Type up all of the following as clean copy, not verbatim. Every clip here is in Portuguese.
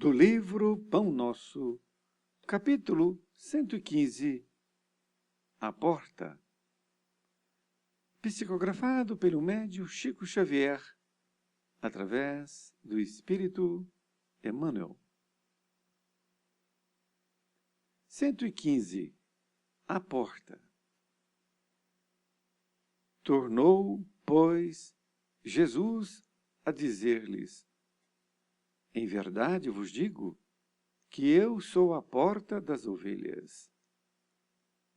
Do livro Pão Nosso, capítulo 115, A Porta, psicografado pelo médium Chico Xavier, através do Espírito Emmanuel. 115. A Porta. Tornou, pois, Jesus a dizer-lhes: em verdade vos digo que eu sou a porta das ovelhas.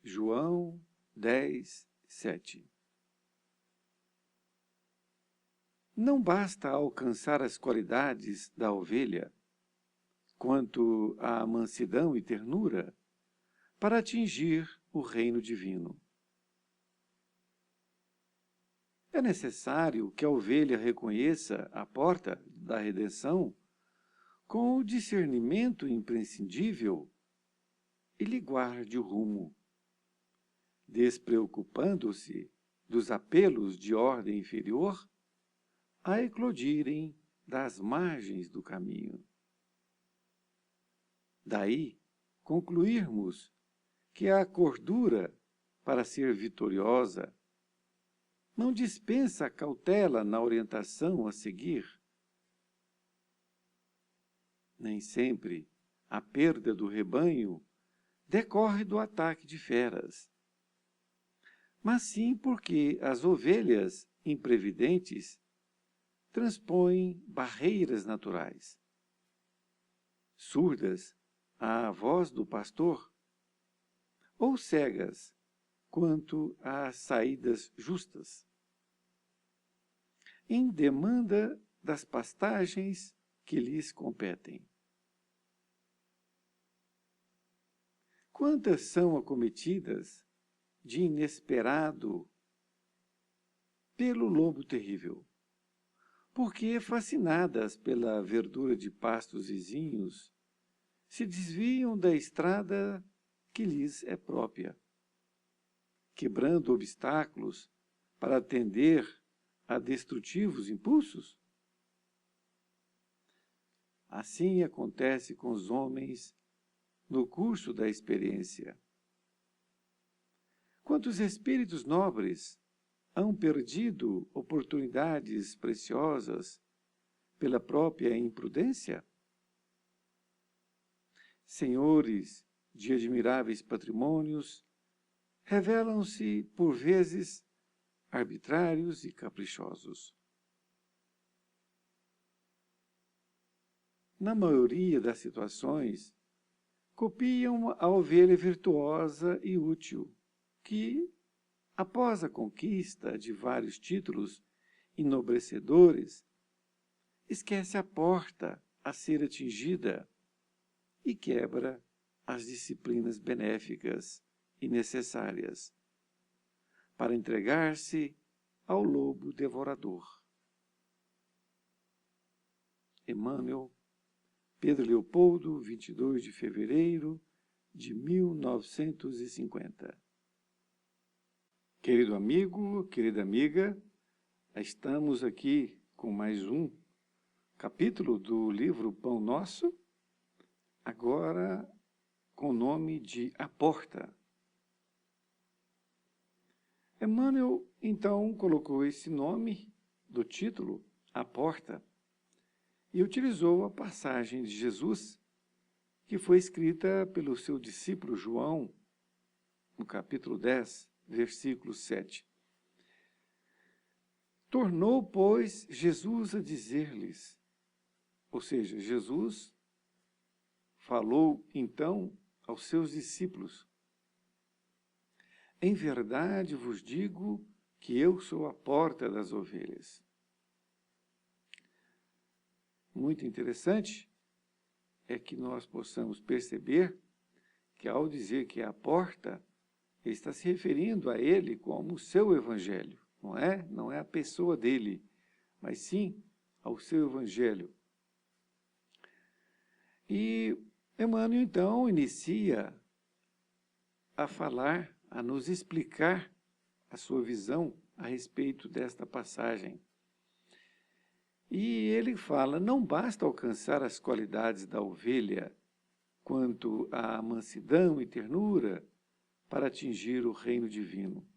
João 10, 7. Não basta alcançar as qualidades da ovelha, quanto à mansidão e ternura, para atingir o reino divino. É necessário que a ovelha reconheça a porta da redenção com o discernimento imprescindível e lhe guarde o rumo, despreocupando-se dos apelos de ordem inferior a eclodirem das margens do caminho. Daí concluirmos que a cordura, para ser vitoriosa, não dispensa cautela na orientação a seguir. Nem sempre a perda do rebanho decorre do ataque de feras, mas sim porque as ovelhas imprevidentes transpõem barreiras naturais, surdas à voz do pastor, ou cegas quanto às saídas justas, em demanda das pastagens que lhes competem. Quantas são acometidas de inesperado pelo lobo terrível, porque, fascinadas pela verdura de pastos vizinhos, se desviam da estrada que lhes é própria, quebrando obstáculos para atender a destrutivos impulsos? Assim acontece com os homens no curso da experiência. Quantos espíritos nobres hão perdido oportunidades preciosas pela própria imprudência? Senhores de admiráveis patrimônios revelam-se, por vezes, arbitrários e caprichosos. Na maioria das situações, copiam a ovelha virtuosa e útil, que, após a conquista de vários títulos enobrecedores, esquece a porta a ser atingida e quebra as disciplinas benéficas e necessárias para entregar-se ao lobo devorador. Emmanuel, Pedro Leopoldo, 22 de fevereiro de 1950. Querido amigo, querida amiga, estamos aqui com mais um capítulo do livro Pão Nosso, agora com o nome de A Porta. Emmanuel, então, colocou esse nome do título, A Porta, e utilizou a passagem de Jesus, que foi escrita pelo seu discípulo João, no capítulo 10, versículo 7. Tornou, pois, Jesus a dizer-lhes, ou seja, Jesus falou, então, aos seus discípulos: em verdade vos digo que eu sou a porta das ovelhas. Muito interessante é que nós possamos perceber que, ao dizer que é a porta, ele está se referindo a ele como o seu evangelho, não é? Não é a pessoa dele, mas sim ao seu evangelho. E Emmanuel, então, inicia a falar, a nos explicar a sua visão a respeito desta passagem. E ele fala, não basta alcançar as qualidades da ovelha quanto à mansidão e ternura para atingir o reino divino.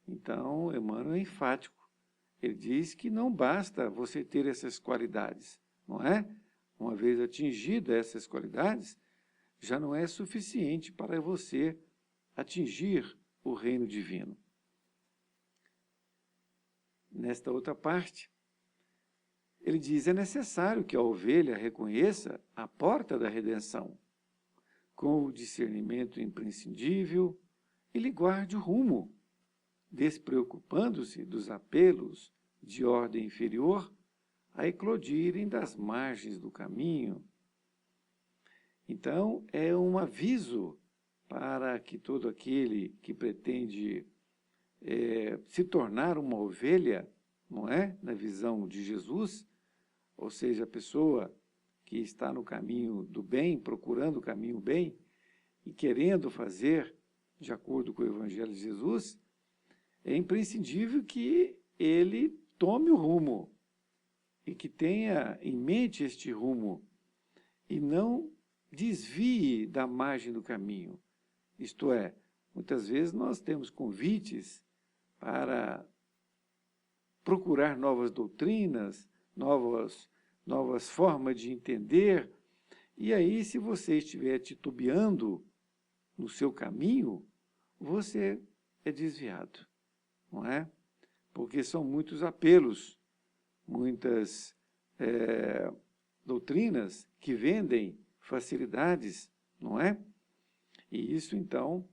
Então, Emmanuel é enfático. Ele diz que não basta você ter essas qualidades, não é? Uma vez atingidas essas qualidades, já não é suficiente para você atingir o reino divino. Nesta outra parte, ele diz, é necessário que a ovelha reconheça a porta da redenção, com o discernimento imprescindível, e lhe guarde o rumo, despreocupando-se dos apelos de ordem inferior a eclodirem das margens do caminho. Então, é um aviso para que todo aquele que pretende se tornar uma ovelha, não é? Na visão de Jesus, ou seja, a pessoa que está no caminho do bem, procurando o caminho bem e querendo fazer de acordo com o Evangelho de Jesus, é imprescindível que ele tome o rumo e que tenha em mente este rumo e não desvie da margem do caminho. Isto é, muitas vezes nós temos convites para procurar novas doutrinas, novas formas de entender, e aí, se você estiver titubeando no seu caminho, você é desviado, não é? Porque são muitos apelos, muitas doutrinas que vendem facilidades, não é? E isso, então,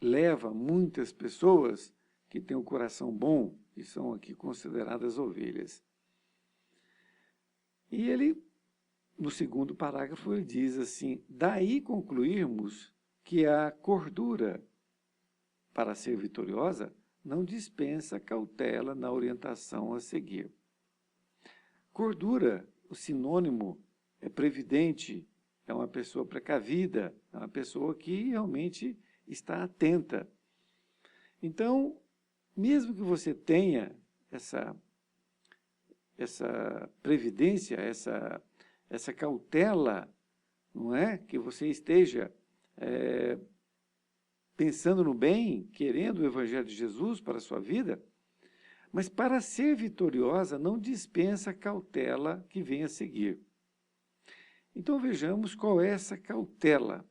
leva muitas pessoas que têm o coração bom, que são aqui consideradas ovelhas. E ele, no segundo parágrafo, ele diz assim, daí concluirmos que a cordura, para ser vitoriosa, não dispensa cautela na orientação a seguir. Cordura, o sinônimo é previdente, é uma pessoa precavida, é uma pessoa que realmente está atenta. Então, mesmo que você tenha essa previdência, essa cautela, não é? Que você esteja pensando no bem, querendo o Evangelho de Jesus para a sua vida, mas para ser vitoriosa não dispensa a cautela que vem a seguir. Então vejamos qual é essa cautela.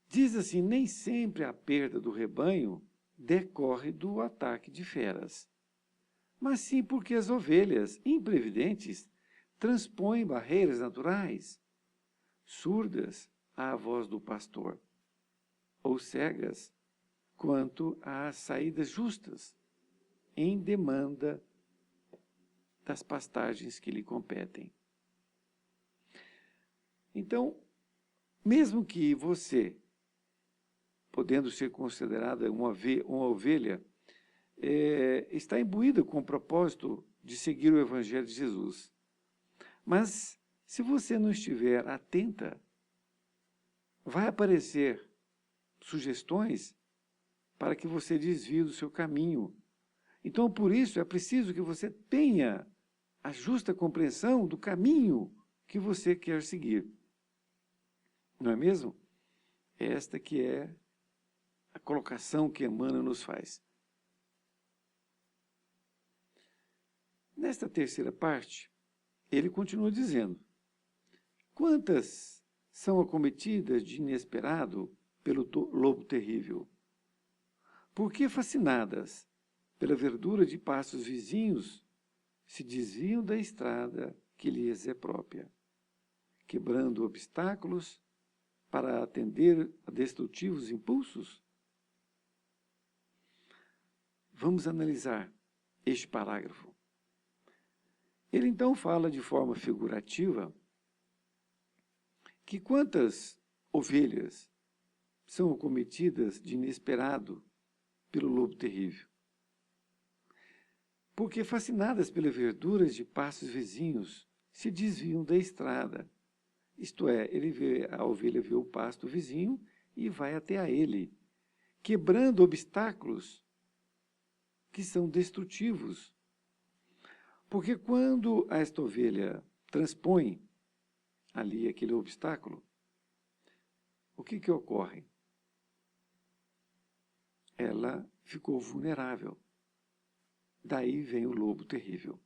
Diz assim, nem sempre a perda do rebanho decorre do ataque de feras, mas sim porque as ovelhas imprevidentes transpõem barreiras naturais, surdas à voz do pastor, ou cegas quanto às saídas justas, em demanda das pastagens que lhe competem. Então, mesmo que você, podendo ser considerada uma ovelha, está imbuída com o propósito de seguir o Evangelho de Jesus. Mas, se você não estiver atenta, vai aparecer sugestões para que você desvie do seu caminho. Então, por isso, é preciso que você tenha a justa compreensão do caminho que você quer seguir. Não é mesmo? Esta que é a colocação que Emmanuel nos faz. Nesta terceira parte, ele continua dizendo, quantas são acometidas de inesperado pelo lobo terrível? Por que fascinadas pela verdura de pastos vizinhos se desviam da estrada que lhes é própria, quebrando obstáculos para atender a destrutivos impulsos? Vamos analisar este parágrafo. Ele então fala de forma figurativa que quantas ovelhas são acometidas de inesperado pelo lobo terrível? Porque fascinadas pelas verduras de pastos vizinhos se desviam da estrada. Isto é, a ovelha vê o pasto vizinho e vai até a ele, quebrando obstáculos que são destrutivos. Porque quando esta ovelha transpõe ali aquele obstáculo, o que ocorre? Ela ficou vulnerável. Daí vem o lobo terrível.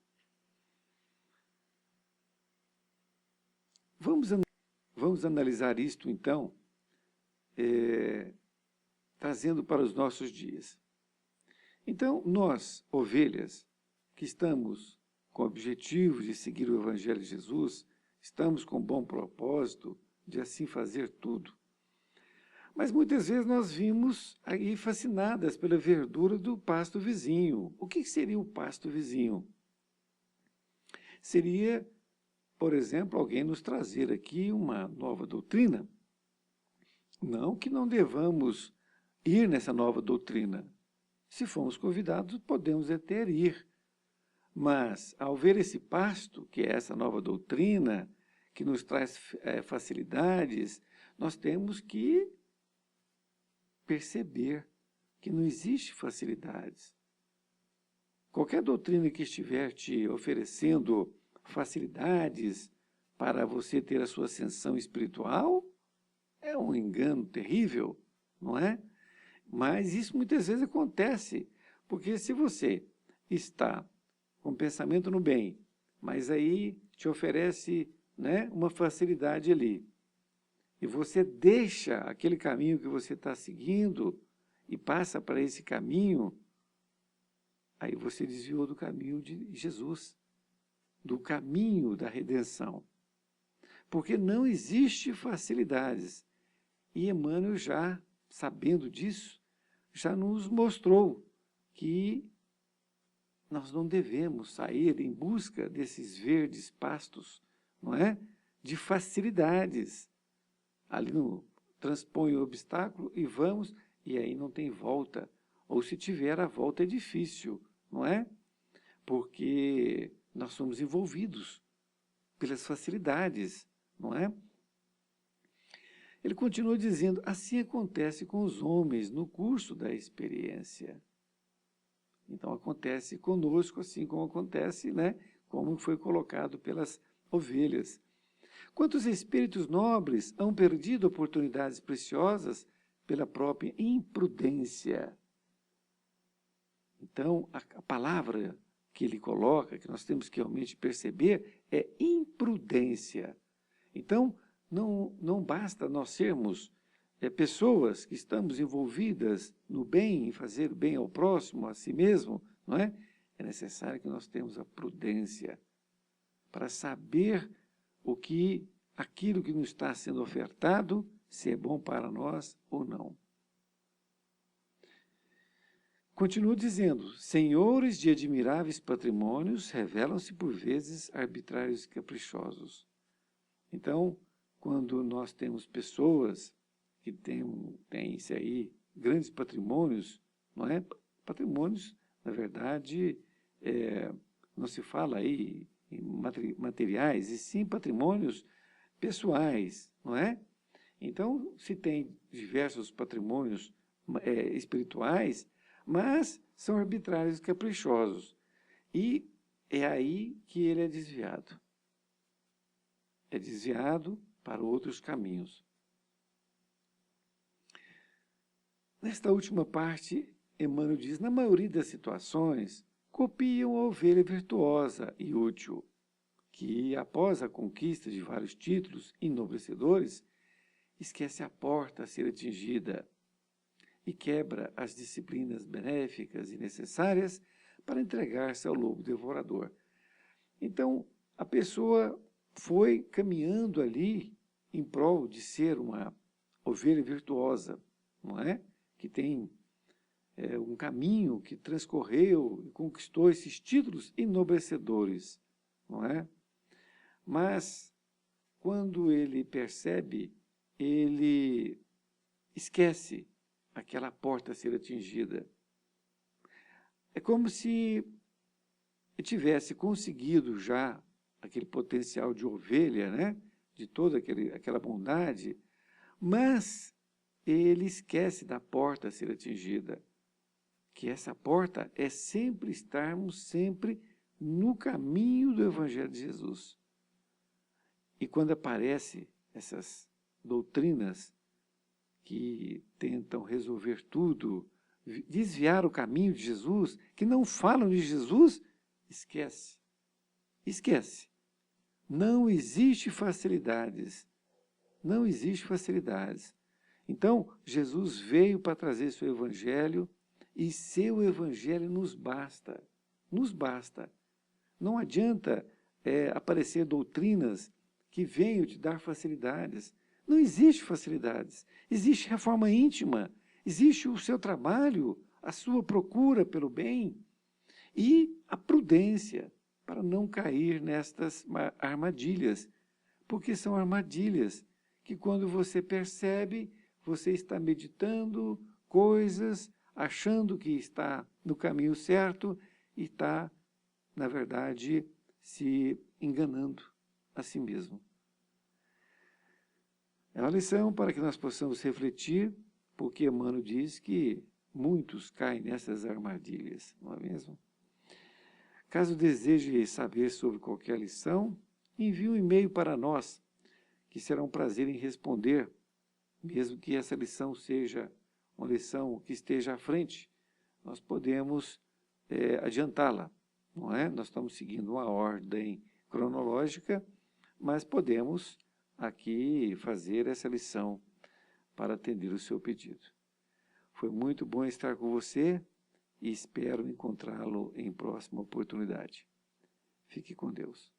Vamos analisar isto, então, trazendo para os nossos dias. Então, nós, ovelhas, que estamos com o objetivo de seguir o Evangelho de Jesus, estamos com bom propósito de assim fazer tudo, mas muitas vezes nós vimos aí fascinadas pela verdura do pasto vizinho. O que seria o pasto vizinho? Seria, por exemplo, alguém nos trazer aqui uma nova doutrina. Não que não devamos ir nessa nova doutrina. Se formos convidados, podemos até ir. Mas, ao ver esse pasto, que é essa nova doutrina, que nos traz facilidades, nós temos que perceber que não existe facilidades. Qualquer doutrina que estiver te oferecendo facilidades para você ter a sua ascensão espiritual, é um engano terrível, não é? Mas isso muitas vezes acontece, porque se você está com pensamento no bem, mas aí te oferece, né, uma facilidade ali, e você deixa aquele caminho que você está seguindo e passa para esse caminho, aí você desviou do caminho de Jesus, do caminho da redenção. Porque não existe facilidades. E Emmanuel, já sabendo disso, já nos mostrou que nós não devemos sair em busca desses verdes pastos, não é? De facilidades. Ali no transpõe o obstáculo e vamos, e aí não tem volta. Ou se tiver, a volta é difícil, não é? Porque nós somos envolvidos pelas facilidades, não é? Ele continua dizendo, assim acontece com os homens no curso da experiência. Então acontece conosco, assim como acontece, né? Como foi colocado pelas ovelhas. Quantos espíritos nobres hão perdido oportunidades preciosas pela própria imprudência? Então, a palavra que ele coloca, que nós temos que realmente perceber, é imprudência. Então, não basta nós sermos pessoas que estamos envolvidas no bem, em fazer o bem ao próximo, a si mesmo, não é? É necessário que nós tenhamos a prudência para saber aquilo que nos está sendo ofertado, se é bom para nós ou não. Continua dizendo, senhores de admiráveis patrimônios revelam-se por vezes arbitrários e caprichosos. Então, quando nós temos pessoas que têm-se aí grandes patrimônios, não é? Patrimônios, na verdade, não se fala aí em materiais, e sim patrimônios pessoais, não é? Então, se tem diversos patrimônios espirituais, mas são arbitrários e caprichosos. E é aí que ele é desviado. É desviado para outros caminhos. Nesta última parte, Emmanuel diz, na maioria das situações, copiam a ovelha virtuosa e útil, que, após a conquista de vários títulos enobrecedores, esquece a porta a ser atingida e quebra as disciplinas benéficas e necessárias para entregar-se ao lobo devorador. Então, a pessoa foi caminhando ali em prol de ser uma ovelha virtuosa, não é? Que tem um caminho que transcorreu e conquistou esses títulos enobrecedores, não é? Mas, quando ele percebe, ele esquece aquela porta a ser atingida. É como se ele tivesse conseguido já aquele potencial de ovelha, né? De toda aquela bondade, mas ele esquece da porta a ser atingida, que essa porta é sempre estarmos sempre no caminho do Evangelho de Jesus. E quando aparecem essas doutrinas que tentam resolver tudo, desviar o caminho de Jesus, que não falam de Jesus, esquece. Esquece. Não existe facilidades. Não existe facilidades. Então, Jesus veio para trazer seu Evangelho e seu Evangelho nos basta. Nos basta. Não adianta aparecer doutrinas que venham te dar facilidades. Não existe facilidades. Existe reforma íntima. Existe o seu trabalho, a sua procura pelo bem e a prudência para não cair nestas armadilhas. Porque são armadilhas que quando você percebe, você está meditando coisas, achando que está no caminho certo e está, na verdade, se enganando a si mesmo. É uma lição para que nós possamos refletir, porque Emmanuel diz que muitos caem nessas armadilhas, não é mesmo? Caso deseje saber sobre qualquer lição, envie um e-mail para nós, que será um prazer em responder, mesmo que essa lição seja uma lição que esteja à frente, nós podemos adiantá-la, não é? Nós estamos seguindo uma ordem cronológica, mas podemos aqui fazer essa lição para atender o seu pedido. Foi muito bom estar com você e espero encontrá-lo em próxima oportunidade. Fique com Deus.